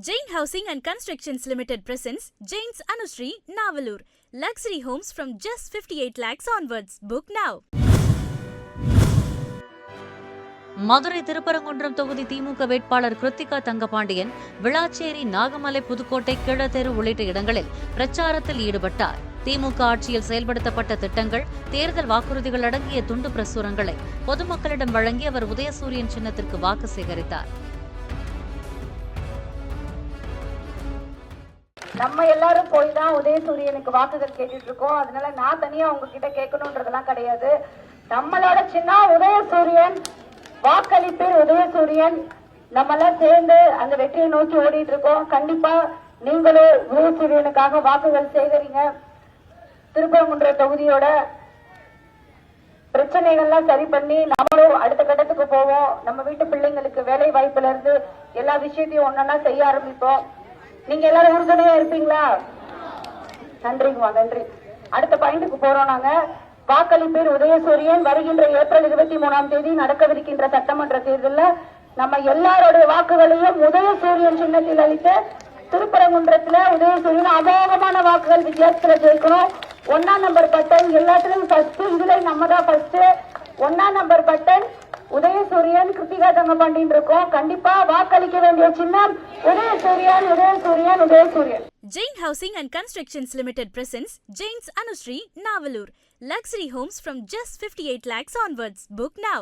Jain Housing and Constructions Limited presents Jain's Anushree, Navalur. Luxury homes from just 58 lakhs onwards. Book now. Madurai Thiruparankundram தொகுதி திமுக வேட்பாளர் கிருத்திகா தங்கபாண்டியன் விளாச்சேரி, நாகமலை, புதுக்கோட்டை, கிழத்தெரு உள்ளிட்ட இடங்களில் பிரச்சாரத்தில் ஈடுபட்டார். திமுக ஆட்சியில் செயல்படுத்தப்பட்ட திட்டங்கள், தேர்தல் வாக்குறுதிகள் அடங்கிய துண்டு பிரசுரங்களை பொதுமக்களிடம் வழங்கி அவர் உதயசூரியன் சின்னத்திற்கு வாக்கு சேகரித்தார். நம்ம எல்லாரும் போய் தான் உதயசூரியனுக்கு வாக்குகள் கேட்டுட்டு இருக்கோம். அதனால நான் தனியா உங்ககிட்ட கேட்கணும்ன்றதெல்லாம் கிடையாது. நம்மளோட சின்ன உதயசூரியன், வாக்களிப்பீர் உதயசூரியன். நம்ம எல்லாம் சேர்ந்து அந்த வெற்றியை நோக்கி ஓடிட்டு இருக்கோம். கண்டிப்பா நீங்களும் உதயசூரியனுக்காக வாக்குகள் சேகரிங்க. திருப்பரங்குன்ற தொகுதியோட பிரச்சனைகள்லாம் சரி பண்ணி நம்மளும் அடுத்த கட்டத்துக்கு போவோம். நம்ம வீட்டு பிள்ளைங்களுக்கு வேலை வாய்ப்புல இருந்து எல்லா விஷயத்தையும் ஒன்னொன்னா செய்ய ஆரம்பிப்போம். நீங்க எல்லாரும் உறுதுணையா இருப்பீங்களா? நன்றிங்கம்மா, நன்றி. அடுத்த பாயிண்ட்டுக்கு போறோம். நாங்க வாக்களிப்பீர் உதயசூரியன். வருகின்ற ஏப்ரல் 23ஆம் தேதி நடக்கவிருக்கின்ற சட்டமன்ற தேர்தலில் நம்ம எல்லாருடைய வாக்குகளையும் உதயசூரியன் சின்னத்தில் அளித்து திருப்பரங்குன்றத்துல உதயசூரியன் அமோகமான வாக்குகள் வித்தியாசத்துல ஜெயிக்கணும். 1ஆம் நம்பர் பட்டன் எல்லாத்துலயும் ஃபர்ஸ்ட், இதுல நம்ம தான் ஃபர்ஸ்ட். 1ஆம் நம்பர் பட்டன் உதயசூரியன், கிருத்திகா தங்கபாண்டியன் இருக்கும். கண்டிப்பா வாக்களிக்க வேண்டிய சின்னம் உதயசூரியன், உதயசூரியன், உதயசூரியன். Jain Housing and Constructions Limited presents Jain's Anushree, Navalur. Luxury homes from just 58 lakhs onwards. Book now.